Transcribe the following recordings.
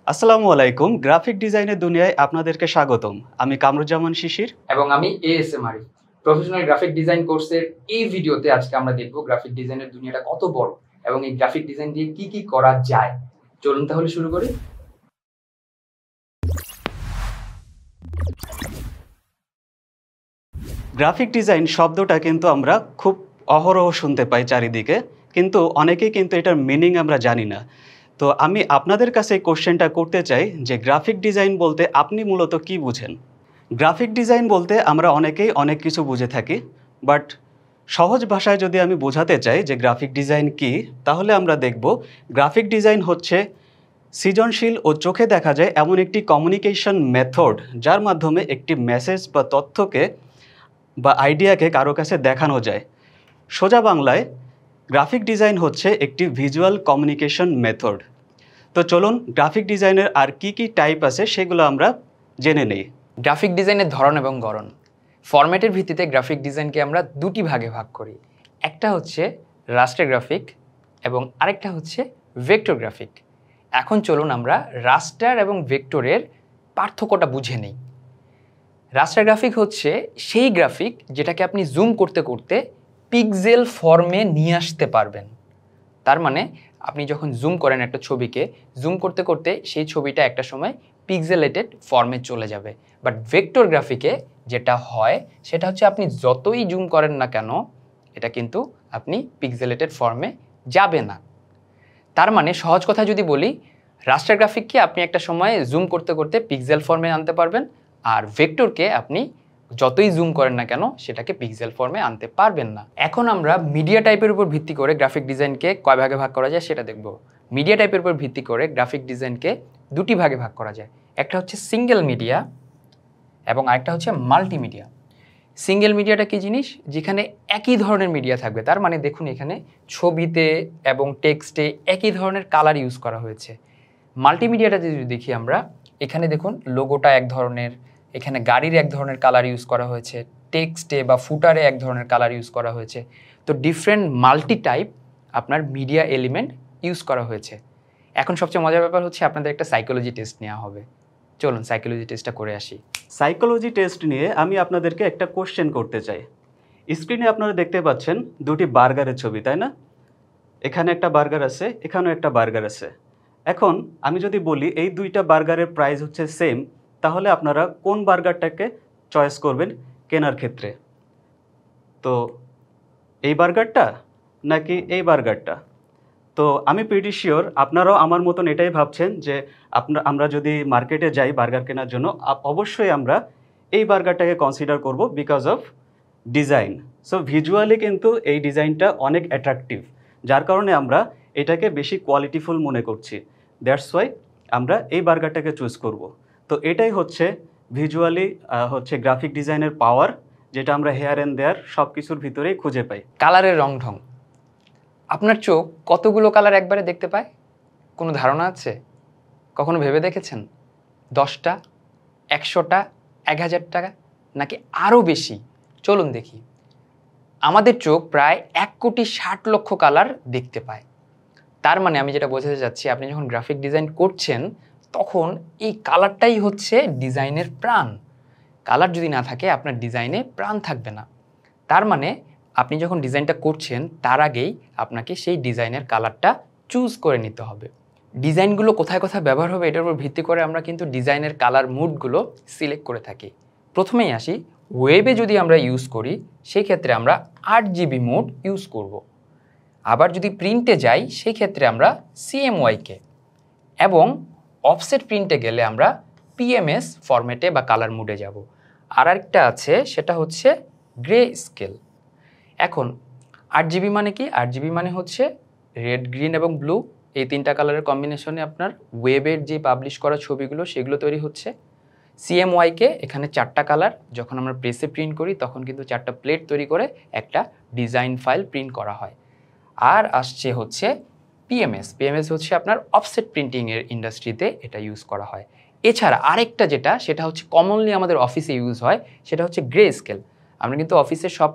আসসালামু আলাইকুম। গ্রাফিক ডিজাইনের দুনিয়ায় আপনাদেরকে স্বাগতম। আমি কামরুজ্জামান শিশির এবং আমি ASM Arif. Professional graphic design কোর্সের এই ভিডিওতে আজকে আমরা দেখব গ্রাফিক ডিজাইনের দুনিয়াটা কত বড় এবং এই গ্রাফিক ডিজাইন দিয়ে কি কি করা যায়। চলুন তাহলে শুরু করি। গ্রাফিক ডিজাইন শব্দটা কিন্তু আমরা খুব অহরহ শুনতে পাই চারিদিকে, কিন্তু অনেকেই কিন্তু এটার মিনিং আমরা জানি না। তো আমি আপনাদের কাছে এই কোশ্চেনটা করতে চাই যে গ্রাফিক ডিজাইন বলতে আপনি মূলত কি বুঝেন? গ্রাফিক ডিজাইন বলতে আমরা অনেকেই অনেক কিছু বুঝে থাকি, বাট সহজ ভাষায় যদি আমি বোঝাতে চাই যে গ্রাফিক ডিজাইন কি, তাহলে আমরা দেখব গ্রাফিক ডিজাইন হচ্ছে সৃজনশীল ও চোখে দেখা যায় এমন একটি কমিউনিকেশন মেথড যার মাধ্যমে একটি মেসেজ বা তথ্যকে বা আইডিয়াকে কারো কাছে দেখানো যায়। সোজা বাংলায় গ্রাফিক ডিজাইন হচ্ছে একটি ভিজুয়াল কমিউনিকেশন মেথড। তো চলুন গ্রাফিক ডিজাইনের আর কি কি টাইপ আছে সেগুলো আমরা জেনে নেই। গ্রাফিক ডিজাইনের ধরন এবং গড়ন। ফরম্যাটের ভিত্তিতে গ্রাফিক ডিজাইনকে আমরা দুটি ভাগে ভাগ করি। একটা হচ্ছে রাস্টার গ্রাফিক এবং আরেকটা হচ্ছে ভেক্টর গ্রাফিক। এখন চলুন আমরা রাস্টার এবং ভেক্টরের পার্থক্যটা বুঝে নেই। রাস্টার গ্রাফিক হচ্ছে সেই গ্রাফিক যেটাকে আপনি জুম করতে করতে পিক্সেল ফর্মে নিয়ে আসতে পারবেন। তার মানে আপনি যখন জুম করেন একটা ছবিকে, জুম করতে করতে সেই ছবিটা একটা সময় পিক্সেলেটেড ফর্মে চলে যাবে। বাট ভেক্টর গ্রাফিকে যেটা হয় সেটা হচ্ছে আপনি যতই জুম করেন না কেন এটা কিন্তু আপনি পিক্সেলেটেড ফর্মে যাবে না। তার মানে সহজ কথা যদি বলি, রাস্টার গ্রাফিককে আপনি একটা সময় জুম করতে করতে পিক্সেল ফর্মে আনতে পারবেন, আর ভেক্টরকে আপনি যতই জুম করেন না কেন সেটাকে পিক্সেল ফর্মে আনতে পারবেন না। এখন আমরা মিডিয়া টাইপের উপর ভিত্তি করে গ্রাফিক ডিজাইনকে কয় ভাগে ভাগ করা যায় সেটা দেখব। মিডিয়া টাইপের উপর ভিত্তি করে গ্রাফিক ডিজাইনকে দুটি ভাগে ভাগ করা যায়। একটা হচ্ছে সিঙ্গেল মিডিয়া এবং আরেকটা হচ্ছে মাল্টিমিডিয়া। সিঙ্গেল মিডিয়াটা কি জিনিস? যেখানে একই ধরনের মিডিয়া থাকবে। তার মানে দেখুন এখানে ছবিতে এবং টেক্সটে একই ধরনের কালার ইউজ করা হয়েছে। মাল্টিমিডিয়াটা যদি দেখি আমরা, এখানে দেখুন লোগোটা এক ধরনের, এখানে গাড়ির এক ধরনের কালার ইউজ করা হয়েছে, টেক্সটে বা ফুটারে এক ধরনের কালার ইউজ করা হয়েছে। তো ডিফারেন্ট মাল্টি টাইপ আপনার মিডিয়া এলিমেন্ট ইউজ করা হয়েছে। এখন সবচেয়ে মজার ব্যাপার হচ্ছে আপনাদের একটা সাইকোলজি টেস্ট নেওয়া হবে। চলুন সাইকোলজি টেস্টটা করে আসি। সাইকোলজি টেস্ট নিয়ে আমি আপনাদেরকে একটা কোশ্চেন করতে চাই। স্ক্রিনে আপনারা দেখতে পাচ্ছেন দুটি বার্গারের ছবি, তাই না? এখানে একটা বার্গার আছে, এখানেও একটা বার্গার আছে। এখন আমি যদি বলি এই দুইটা বার্গারের প্রাইস হচ্ছে সেম, তাহলে আপনারা কোন বার্গারটাকে চয়েস করবেন কেনার ক্ষেত্রে? তো এই বার্গারটা নাকি এই বার্গারটা? তো আমি প্রিটি শিওর আপনারাও আমার মতন এটাই ভাবছেন যে আমরা যদি মার্কেটে যাই বার্গার কেনার জন্য, অবশ্যই আমরা এই বার্গারটাকে কনসিডার করব because of design. So visually কিন্তু এই ডিজাইনটা অনেক অ্যাট্রাকটিভ, যার কারণে আমরা এটাকে বেশি কোয়ালিটিফুল মনে করছি। দ্যাটস ওয়াই আমরা এই বার্গারটাকে চুজ করব। তো এটাই হচ্ছে ভিজুয়ালি হচ্ছে গ্রাফিক ডিজাইনের পাওয়ার, যেটা আমরা হেয়ার অ্যান্ড দেয়ার সব কিছুর ভিতরেই খুঁজে পাই। কালারের রং ঢং। আপনার চোখ কতগুলো কালার একবারে দেখতে পায়? কোনো ধারণা আছে? কখনো ভেবে দেখেছেন? 10টা, 100টা, 1000 টাকা নাকি আরও বেশি? চলুন দেখি। আমাদের চোখ প্রায় 1,60,00,000 কালার দেখতে পায়। তার মানে আমি যেটা বোঝাতে চাচ্ছি, আপনি যখন গ্রাফিক ডিজাইন করছেন তখন এই কালারটাই হচ্ছে ডিজাইনের প্রাণ। কালার যদি না থাকে আপনার ডিজাইনে প্রাণ থাকবে না। তার মানে আপনি যখন ডিজাইনটা করছেন তার আগেই আপনাকে সেই ডিজাইনের কালারটা চুজ করে নিতে হবে। ডিজাইনগুলো কোথায় কোথায় ব্যবহার হবে এটার উপর ভিত্তি করে আমরা কিন্তু ডিজাইনের কালার মুডগুলো সিলেক্ট করে থাকি। প্রথমেই আসি, ওয়েবে যদি আমরা ইউজ করি সেই ক্ষেত্রে আমরা 8GB মোড ইউজ করব। আবার যদি প্রিন্টে যাই সেই ক্ষেত্রে আমরা CMYK, এবং অফসেট প্রিন্টে গেলে আমরা PMS ফরম্যাটে বা কালার মুডে যাব। আর একটা আছে সেটা হচ্ছে গ্রে স্কেল। এখন 8GB মানে কি? 8GB মানে হচ্ছে রেড, গ্রিন এবং ব্লু, এই তিনটা কালারের কম্বিনেশনে আপনার ওয়েবের যে পাবলিশ করা ছবিগুলো সেগুলো তৈরি হচ্ছে। CMYK এখানে 4টা কালার, যখন আমরা প্রেসে প্রিন্ট করি তখন কিন্তু 4টা প্লেট তৈরি করে একটা ডিজাইন ফাইল প্রিন্ট করা হয়। আর আসছে হচ্ছে PMS হচ্ছে আপনার অফসেট প্রিন্টিংয়ের ইন্ডাস্ট্রিতে এটা ইউজ করা হয়। এছাড়া আরেকটা যেটা, সেটা হচ্ছে কমনলি আমাদের অফিসে ইউজ হয়, সেটা হচ্ছে গ্রে স্কেল। আমরা কিন্তু অফিসের সব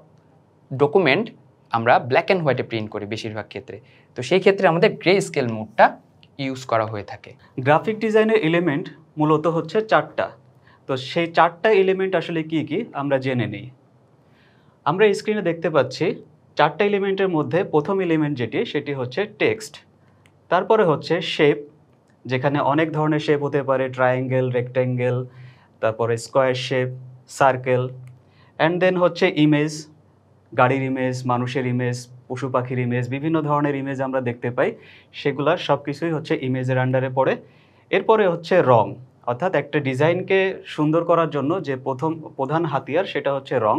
ডকুমেন্ট আমরা ব্ল্যাক অ্যান্ড হোয়াইটে প্রিন্ট করি বেশিরভাগ ক্ষেত্রে। তো সেই ক্ষেত্রে আমাদের গ্রে স্কেল মোডটা ইউজ করা হয়ে থাকে। গ্রাফিক ডিজাইনের এলিমেন্ট মূলত হচ্ছে 4টা। তো সেই 4টা এলিমেন্ট আসলে কি কি আমরা জেনে নিই। আমরা স্ক্রিনে দেখতে পাচ্ছি 4টা এলিমেন্টের মধ্যে প্রথম এলিমেন্ট যেটি সেটি হচ্ছে টেক্সট, তারপরে হচ্ছে শেপ, যেখানে অনেক ধরনের শেপ হতে পারে, ট্রায়াঙ্গেল, রেক্ট্যাঙ্গেল, তারপরে square shape, circle, and then হচ্ছে ইমেজ, গাড়ির ইমেজ, মানুষের ইমেজ, পশু পাখির ইমেজ, বিভিন্ন ধরনের ইমেজ আমরা দেখতে পাই, সেগুলা সব কিছুই হচ্ছে ইমেজের আন্ডারে পড়ে। এরপরে হচ্ছে রং, অর্থাৎ একটা ডিজাইনকে সুন্দর করার জন্য যে প্রধান হাতিয়ার সেটা হচ্ছে রং।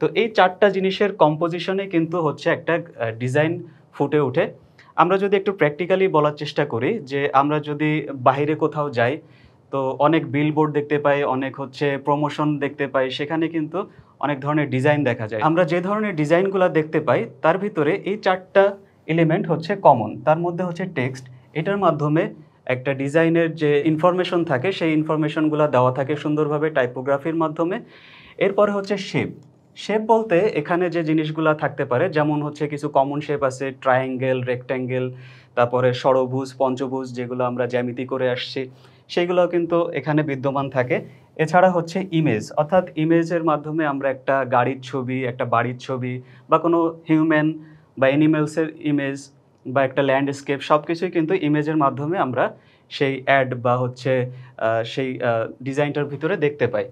তো এই 4টা জিনিসের কম্পোজিশনে কিন্তু হচ্ছে একটা ডিজাইন ফুটে ওঠে। আমরা যদি একটু প্র্যাকটিক্যালি বলার চেষ্টা করি, যে আমরা যদি বাইরে কোথাও যাই তো অনেক বিলবোর্ড দেখতে পাই, অনেক হচ্ছে প্রমোশন দেখতে পাই, সেখানে কিন্তু অনেক ধরনের ডিজাইন দেখা যায়। আমরা যে ধরনের ডিজাইনগুলো দেখতে পাই তার ভিতরে এই 4টা এলিমেন্ট হচ্ছে কমন। তার মধ্যে হচ্ছে টেক্সট, এটার মাধ্যমে একটা ডিজাইনের যে ইনফরমেশন থাকে সেই ইনফরমেশনগুলো দেওয়া থাকে সুন্দরভাবে টাইপোগ্রাফির মাধ্যমে। এরপরে হচ্ছে শেপ। শেপ বলতে এখানে যে জিনিসগুলো থাকতে পারে, যেমন হচ্ছে কিছু কমন শেপ আছে, ট্রায়াঙ্গেল, রেক্ট্যাঙ্গেল, তারপরে ষড়ভুজ, পঞ্চভুজ, যেগুলো আমরা জ্যামিতি করে আসছি সেইগুলোও কিন্তু এখানে বিদ্যমান থাকে। এছাড়া হচ্ছে ইমেজ, অর্থাৎ ইমেজের মাধ্যমে আমরা একটা গাড়ির ছবি, একটা বাড়ির ছবি, বা কোনো হিউম্যান বা অ্যানিমেলসের ইমেজ বা একটা ল্যান্ডস্কেপ, সব কিছুই কিন্তু ইমেজের মাধ্যমে আমরা সেই অ্যাড বা হচ্ছে সেই ডিজাইনটার ভিতরে দেখতে পাই।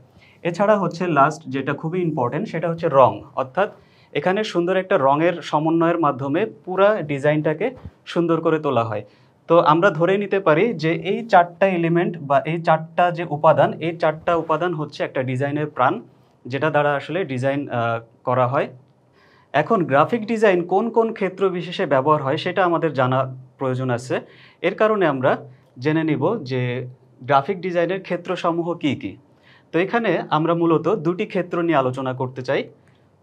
এছাড়া হচ্ছে লাস্ট যেটা খুবই ইম্পর্টেন্ট সেটা হচ্ছে রং, অর্থাৎ এখানে সুন্দর একটা রঙের সমন্বয়ের মাধ্যমে পুরা ডিজাইনটাকে সুন্দর করে তোলা হয়। তো আমরা ধরে নিতে পারি যে এই 4টা এলিমেন্ট বা এই 4টা যে উপাদান, এই 4টা উপাদান হচ্ছে একটা ডিজাইনের প্রাণ, যেটা দ্বারা আসলে ডিজাইন করা হয়। এখন গ্রাফিক ডিজাইন কোন কোন ক্ষেত্র বিশেষে ব্যবহার হয় সেটা আমাদের জানা প্রয়োজন আছে। এর কারণে আমরা জেনে নিব যে গ্রাফিক ডিজাইনের ক্ষেত্রসমূহ কি কি। তো এখানে আমরা মূলত 2টি ক্ষেত্র নিয়ে আলোচনা করতে চাই।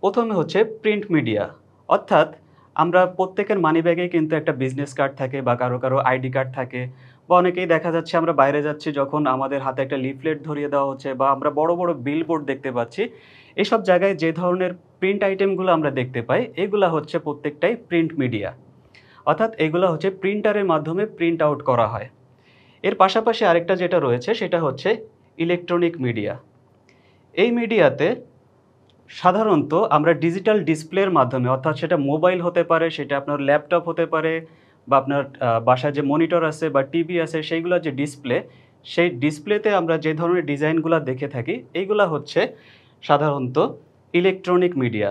প্রথমে হচ্ছে প্রিন্ট মিডিয়া, অর্থাৎ আমরা প্রত্যেকের মানিব্যাগে কিন্তু একটা বিজনেস কার্ড থাকে বা কারো কারো আইডি কার্ড থাকে, বা অনেকেই দেখা যাচ্ছে আমরা বাইরে যাচ্ছি যখন আমাদের হাতে একটা লিফলেট ধরিয়ে দেওয়া হচ্ছে, বা আমরা বড় বড় বিলবোর্ড দেখতে পাচ্ছি, এসব জায়গায় যে ধরনের প্রিন্ট আইটেমগুলো আমরা দেখতে পাই এগুলা হচ্ছে প্রত্যেকটাই প্রিন্ট মিডিয়া, অর্থাৎ এগুলো হচ্ছে প্রিন্টারের মাধ্যমে প্রিন্ট আউট করা হয়। এর পাশাপাশি আরেকটা যেটা রয়েছে সেটা হচ্ছে ইলেকট্রনিক মিডিয়া। এই মিডিয়াতে সাধারণত আমরা ডিজিটাল ডিসপ্লের মাধ্যমে, অর্থাৎ সেটা মোবাইল হতে পারে, সেটা আপনার ল্যাপটপ হতে পারে, বা আপনার বাসায় যে মনিটর আছে বা টিভি আছে সেইগুলো যে ডিসপ্লে, সেই ডিসপ্লেতে আমরা যে ধরনের ডিজাইনগুলো দেখে থাকি এইগুলা হচ্ছে সাধারণত ইলেকট্রনিক মিডিয়া।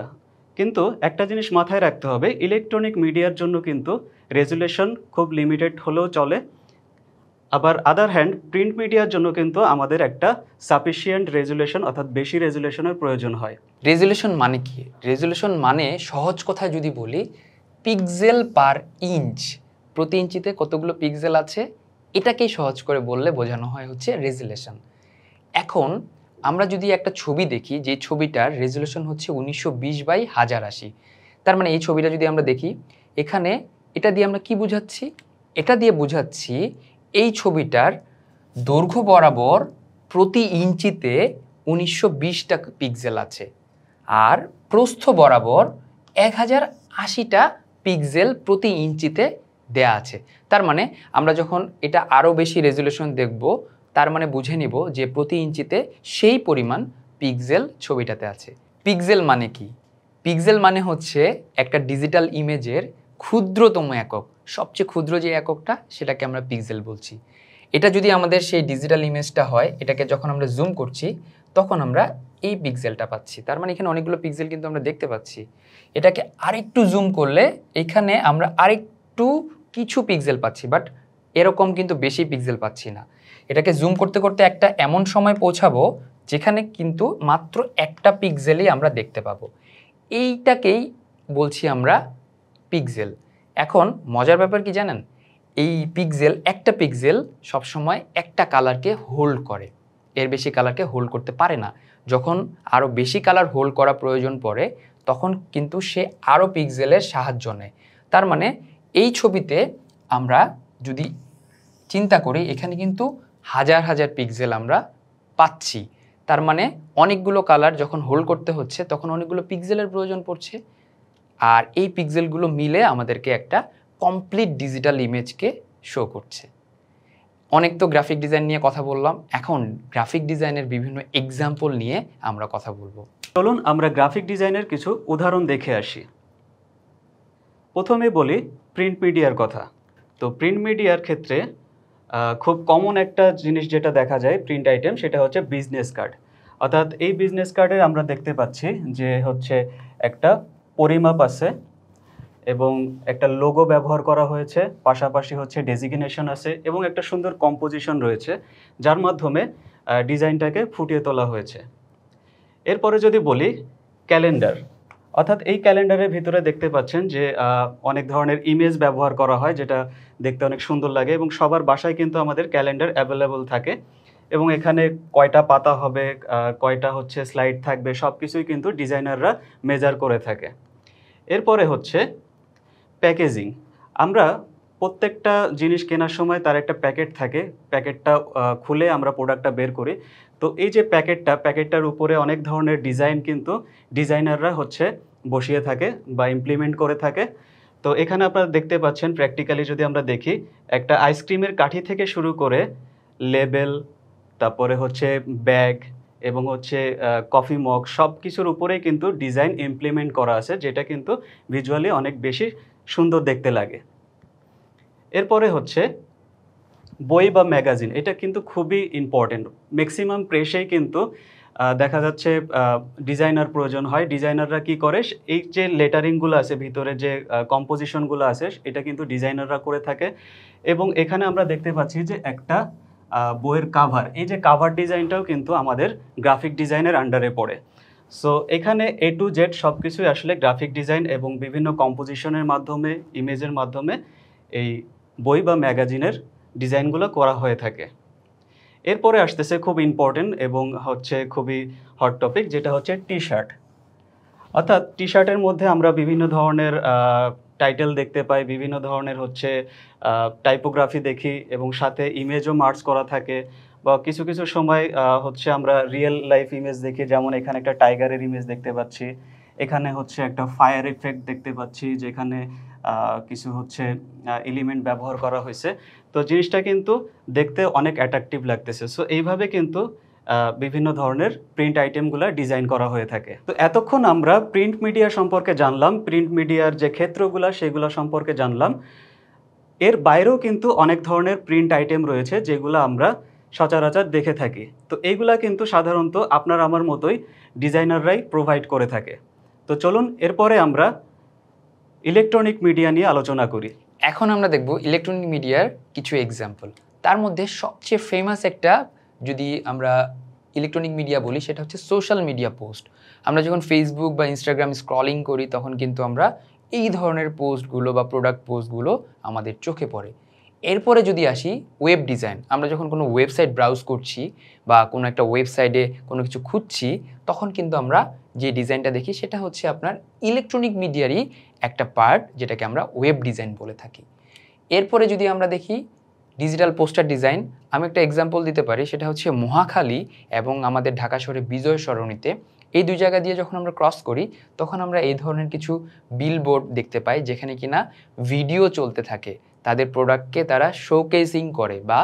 কিন্তু একটা জিনিস মাথায় রাখতে হবে, ইলেকট্রনিক মিডিয়ার জন্য কিন্তু রেজুলেশন খুব লিমিটেড হলেও চলে। আবার আদার হ্যান্ড প্রিন্ট মিডিয়ার জন্য কিন্তু আমাদের একটা সাফিসিয়েন্ট রেজুলেশন, অর্থাৎ বেশি রেজুলেশনের প্রয়োজন হয়। রেজুলেশন মানে কি? রেজুলেশন মানে সহজ কথায় যদি বলি, পিক্সেল পার ইঞ্চ, প্রতি ইঞ্চিতে কতগুলো পিক্সেল আছে এটাকেই সহজ করে বললে বোঝানো হয় হচ্ছে রেজুলেশন। এখন আমরা যদি একটা ছবি দেখি, যে ছবিটার রেজুলেশন হচ্ছে 1920x1080, তার মানে এই ছবিটা যদি আমরা দেখি, এখানে এটা দিয়ে আমরা কি বুঝাচ্ছি? এটা দিয়ে বুঝাচ্ছি এই ছবিটার দৈর্ঘ্য বরাবর প্রতি ইঞ্চিতে 1920টা পিক্সেল আছে, আর প্রস্থ বরাবর 1080টা পিক্সেল প্রতি ইঞ্চিতে দেয়া আছে। তার মানে আমরা যখন এটা আরও বেশি রেজুলেশন দেখব, তার মানে বুঝে নিব যে প্রতি ইঞ্চিতে সেই পরিমাণ পিক্সেল ছবিটাতে আছে। পিক্সেল মানে কি? পিক্সেল মানে হচ্ছে একটা ডিজিটাল ইমেজের ক্ষুদ্রতম একক, সবচেয়ে ক্ষুদ্র যে এককটা সেটাকে আমরা পিক্সেল বলছি। এটা যদি আমাদের সেই ডিজিটাল ইমেজটা হয়, এটাকে যখন আমরা জুম করছি তখন আমরা এই পিক্সেলটা পাচ্ছি। তার মানে এখানে অনেকগুলো পিক্সেল কিন্তু আমরা দেখতে পাচ্ছি। এটাকে আরেকটু জুম করলে এখানে আমরা আরেকটু কিছু পিক্সেল পাচ্ছি, বাট এরকম কিন্তু বেশি পিক্সেল পাচ্ছি না। এটাকে জুম করতে করতে একটা এমন সময় পৌঁছাবো যেখানে কিন্তু মাত্র একটা পিক্সেলই আমরা দেখতে পাবো। এইটাকেই বলছি আমরা পিক্সেল। এখন মজার ব্যাপার কি জানেন? এই পিক্সেল, একটা পিক্সেল সবসময় একটা কালারকে হোল্ড করে, এর বেশি কালারকে হোল্ড করতে পারে না। যখন আরও বেশি কালার হোল্ড করা প্রয়োজন পড়ে তখন কিন্তু সে আরও পিক্সেলের সাহায্য নেয়। তার মানে এই ছবিতে আমরা যদি চিন্তা করি, এখানে কিন্তু হাজার হাজার পিক্সেল আমরা পাচ্ছি। তার মানে অনেকগুলো কালার যখন হোল্ড করতে হচ্ছে তখন অনেকগুলো পিক্সেলের প্রয়োজন পড়ছে, আর এই পিক্সেলগুলো মিলে আমাদেরকে একটা কমপ্লিট ডিজিটাল ইমেজকে শো করছে। অনেক তো গ্রাফিক ডিজাইন নিয়ে কথা বললাম, এখন গ্রাফিক ডিজাইনের বিভিন্ন এক্সাম্পল নিয়ে আমরা কথা বলবো। চলুন আমরা গ্রাফিক ডিজাইনের কিছু উদাহরণ দেখে আসি। প্রথমে বলি প্রিন্ট মিডিয়ার কথা। তো প্রিন্ট মিডিয়ার ক্ষেত্রে খুব কমন একটা জিনিস যেটা দেখা যায় প্রিন্ট আইটেম, সেটা হচ্ছে বিজনেস কার্ড। অর্থাৎ এই বিজনেস কার্ডে আমরা দেখতে পাচ্ছি যে হচ্ছে একটা পরিমাপ আছে এবং একটা লোগো ব্যবহার করা হয়েছে, পাশাপাশি হচ্ছে ডেজিগনেশন আছে এবং একটা সুন্দর কম্পোজিশন রয়েছে যার মাধ্যমে ডিজাইনটাকে ফুটিয়ে তোলা হয়েছে। এরপরে যদি বলি ক্যালেন্ডার, অর্থাৎ এই ক্যালেন্ডারের ভিতরে দেখতে পাচ্ছেন যে অনেক ধরনের ইমেজ ব্যবহার করা হয় যেটা দেখতে অনেক সুন্দর লাগে এবং সবার বাসায় কিন্তু আমাদের ক্যালেন্ডার অ্যাভেলেবল থাকে এবং এখানে কয়টা পাতা হবে, কয়টা হচ্ছে স্লাইড থাকবে, সব কিছুই কিন্তু ডিজাইনাররা মেজার করে থাকে। এরপরে হচ্ছে প্যাকেজিং। আমরা প্রত্যেকটা জিনিস কেনার সময় তার একটা প্যাকেট থাকে, প্যাকেটটা খুলে আমরা প্রোডাক্টটা বের করি। তো এই যে প্যাকেটটার উপরে অনেক ধরনের ডিজাইন কিন্তু ডিজাইনাররা হচ্ছে বসিয়ে থাকে বা ইমপ্লিমেন্ট করে থাকে। তো এখানে আপনারা দেখতে পাচ্ছেন প্র্যাকটিক্যালি যদি আমরা দেখি, একটা আইসক্রিমের কাঠি থেকে শুরু করে লেবেল, তারপরে হচ্ছে ব্যাগ এবং হচ্ছে কফি মগ, সব কিছুর উপরেই কিন্তু ডিজাইন ইমপ্লিমেন্ট করা আছে, যেটা কিন্তু ভিজুয়ালি অনেক বেশি সুন্দর দেখতে লাগে। এরপরে হচ্ছে বই বা ম্যাগাজিন, এটা কিন্তু খুবই ইম্পর্টেন্ট। ম্যাক্সিমাম প্রেসেই কিন্তু দেখা যাচ্ছে ডিজাইনার প্রয়োজন হয়। ডিজাইনাররা কি করে, এই যে লেটারিংগুলো আছে ভিতরে, যে কম্পোজিশনগুলো আছে, এটা কিন্তু ডিজাইনাররা করে থাকে। এবং এখানে আমরা দেখতে পাচ্ছি যে একটা বইয়ের কাভার, এই যে কাভার ডিজাইনটাও কিন্তু আমাদের গ্রাফিক ডিজাইনের আন্ডারে পড়ে। সো এখানে A to Z সব কিছুই আসলে গ্রাফিক ডিজাইন এবং বিভিন্ন কম্পোজিশনের মাধ্যমে, ইমেজের মাধ্যমে এই বই বা ম্যাগাজিনের ডিজাইনগুলো করা হয়ে থাকে। এরপরে আসতেছে খুব ইম্পর্টেন্ট এবং হচ্ছে খুবই হট টপিক, যেটা হচ্ছে টি শার্ট। অর্থাৎ টি শার্টের মধ্যে আমরা বিভিন্ন ধরনের টাইটেল দেখতে পাই, বিভিন্ন ধরনের হচ্ছে টাইপোগ্রাফি দেখি এবং সাথে ইমেজও মার্চ করা থাকে, বা কিছু কিছু সময় হচ্ছে আমরা রিয়েল লাইফ ইমেজ দেখি, যেমন এখানে একটা টাইগারের ইমেজ দেখতে পাচ্ছি, এখানে হচ্ছে একটা ফায়ার এফেক্ট দেখতে পাচ্ছি, যেখানে কিছু হচ্ছে এলিমেন্ট ব্যবহার করা হয়েছে। তো জিনিসটা কিন্তু দেখতে অনেক অ্যাট্রাকটিভ লাগতেছে। সো এইভাবে কিন্তু বিভিন্ন ধরনের প্রিন্ট আইটেমগুলো ডিজাইন করা হয়ে থাকে। তো এতক্ষণ আমরা প্রিন্ট মিডিয়া সম্পর্কে জানলাম, প্রিন্ট মিডিয়ার যে ক্ষেত্রগুলো সেগুলো সম্পর্কে জানলাম। এর বাইরেও কিন্তু অনেক ধরনের প্রিন্ট আইটেম রয়েছে যেগুলো আমরা সচরাচর দেখে থাকি। তো এইগুলা কিন্তু সাধারণত আপনার আমার মতোই ডিজাইনাররাই প্রোভাইড করে থাকে। তো চলুন এরপরে আমরা ইলেকট্রনিক মিডিয়া নিয়ে আলোচনা করি। এখন আমরা দেখব ইলেকট্রনিক মিডিয়ার কিছু এক্সাম্পল। তার মধ্যে সবচেয়ে ফেমাস একটা, যদি আমরা ইলেকট্রনিক মিডিয়া বলি, সেটা হচ্ছে সোশ্যাল মিডিয়া পোস্ট। আমরা যখন ফেসবুক বা ইনস্টাগ্রাম স্ক্রলিং করি তখন কিন্তু আমরা এই ধরনের পোস্টগুলো বা প্রোডাক্ট পোস্টগুলো আমাদের চোখে পড়ে। এরপরে যদি আসি ওয়েব ডিজাইন, আমরা যখন কোনো ওয়েবসাইট ব্রাউজ করছি বা কোনো একটা ওয়েবসাইটে কোনো কিছু খুঁজছি, তখন কিন্তু আমরা যে ডিজাইনটা দেখি সেটা হচ্ছে আপনার ইলেকট্রনিক মিডিয়ারই একটা পার্ট, যেটাকে আমরা ওয়েব ডিজাইন বলে থাকি। এরপরে যদি আমরা দেখি ডিজিটাল পোস্টার ডিজাইন, আমি একটা এক্সাম্পল দিতে পারি, সেটা হচ্ছে মহাখালী এবং আমাদের ঢাকা শহরে বিজয় সরণিতে, এই দুই জায়গা দিয়ে যখন আমরা ক্রস করি তখন আমরা এই ধরনের কিছু বিলবোর্ড দেখতে পাই, যেখানে কিনা ভিডিও চলতে থাকে, তাদের প্রোডাক্টকে তারা শোকেসিং করে বা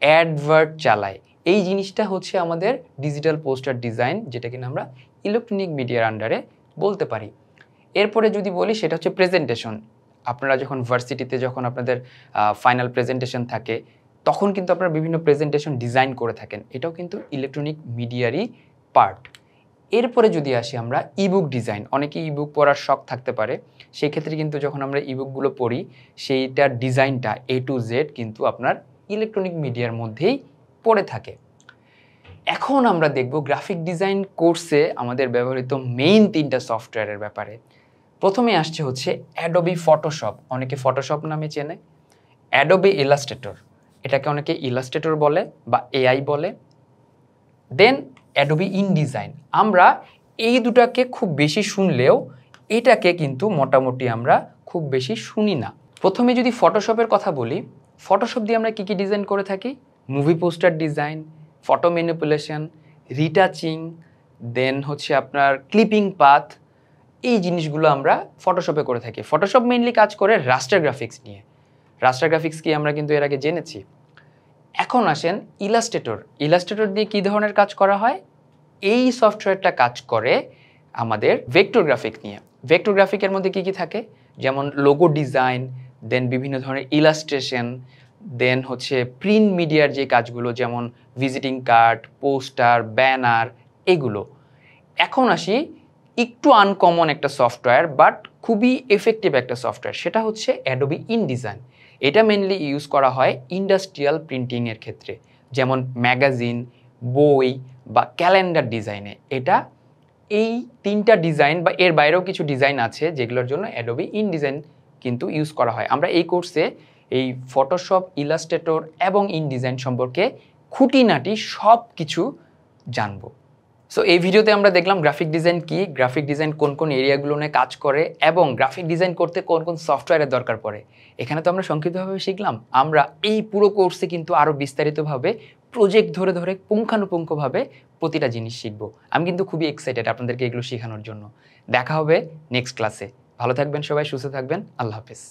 অ্যাডভার্ট চালায়। এই জিনিসটা হচ্ছে আমাদের ডিজিটাল পোস্টার ডিজাইন, যেটা কিনা আমরা ইলেকট্রনিক মিডিয়ার আন্ডারে বলতে পারি। এরপরে যদি বলি সেটা হচ্ছে প্রেজেন্টেশন। আপনারা যখন ভার্সিটিতে যখন আপনাদের ফাইনাল প্রেজেন্টেশন থাকে তখন কিন্তু আপনারা বিভিন্ন প্রেজেন্টেশন ডিজাইন করে থাকেন, এটাও কিন্তু ইলেকট্রনিক মিডিয়ারই পার্ট। এরপরে যদি আসি আমরা ইবুক ডিজাইন, অনেকেই ইবুক পড়ার শখ থাকতে পারে, সেই ক্ষেত্রে কিন্তু যখন আমরা ইবুকগুলো পড়ি সেইটার ডিজাইনটা A to Z কিন্তু আপনার ইলেকট্রনিক মিডিয়ার মধ্যেই পড়ে থাকে। এখন আমরা দেখব গ্রাফিক ডিজাইন কোর্সে আমাদের ব্যবহৃত মেইন 3টা সফটওয়্যারের ব্যাপারে। প্রথমে আসছে হচ্ছে অ্যাডোবি ফটোশপ, অনেকে ফটোশপ নামে চেনে। অ্যাডোবি ইলাস্ট্রেটর, এটাকে অনেকে ইলাস্ট্রেটর বলে বা AI বলে। দেন অ্যাডোবি ইনডিজাইন, আমরা এই দুটাকে খুব বেশি শুনলেও এটাকে কিন্তু মোটামুটি আমরা খুব বেশি শুনি না। প্রথমে যদি ফটোশপের কথা বলি, ফটোশপ দিয়ে আমরা কী কী ডিজাইন করে থাকি? Movie poster design, photo manipulation, retouching, then হচ্ছে আপনার ক্লিপিং পাথ, এই জিনিসগুলো আমরা ফটোশপে করে থাকি। ফটোশপ মেইনলি কাজ করে রাস্টার গ্রাফিক্স নিয়ে। রাস্টার গ্রাফিক্স কি আমরা কিন্তু এর আগে জেনেছি। এখন আসেন ইলাস্ট্রেটর। ইলাস্ট্রেটর দিয়ে কী ধরনের কাজ করা হয়? এই সফটওয়্যারটা কাজ করে আমাদের ভেক্টর গ্রাফিক নিয়ে। ভেক্টর গ্রাফিকের মধ্যে কী কী থাকে? যেমন লোগো ডিজাইন, দেন বিভিন্ন ধরনের ইলাস্ট্রেশন, দেন হচ্ছে প্রিন্ট মিডিয়ার যে কাজগুলো, যেমন ভিজিটিং কার্ড, পোস্টার, ব্যানার, এগুলো। এখন আসি একটু আনকমন একটা সফটওয়্যার, বাট খুবই এফেক্টিভ একটা সফটওয়্যার, সেটা হচ্ছে অ্যাডোবি ইনডিজাইন। এটা মেনলি ইউজ করা হয় ইন্ডাস্ট্রিয়াল প্রিন্টিংয়ের ক্ষেত্রে, যেমন ম্যাগাজিন, বই বা ক্যালেন্ডার ডিজাইনে। এটা এই 3টা ডিজাইন বা এর বাইরেও কিছু ডিজাইন আছে যেগুলোর জন্য অ্যাডোবি ইনডিজাইন কিন্তু ইউজ করা হয়। আমরা এই কোর্সে এই ফটোশপ, ইলাস্ট্রেটর এবং ইনডিজাইন সম্পর্কে খুঁটিনাটি সব কিছু জানবো। সো এই ভিডিওতে আমরা দেখলাম গ্রাফিক ডিজাইন কি, গ্রাফিক ডিজাইন কোন কোন এরিয়াগুলো নিয়ে কাজ করে এবং গ্রাফিক ডিজাইন করতে কোন কোন সফটওয়্যারের দরকার পড়ে। এখানে তো আমরা সংক্ষিপ্তভাবে শিখলাম। আমরা এই পুরো কোর্সে কিন্তু আরও বিস্তারিতভাবে প্রজেক্ট ধরে ধরে পুঙ্খানুপুঙ্খভাবে প্রতিটা জিনিস শিখব। আমি কিন্তু খুবই এক্সাইটেড আপনাদেরকে এগুলো শেখানোর জন্য। দেখা হবে নেক্সট ক্লাসে। ভালো থাকবেন সবাই, সুস্থ থাকবেন। আল্লাহ হাফেজ।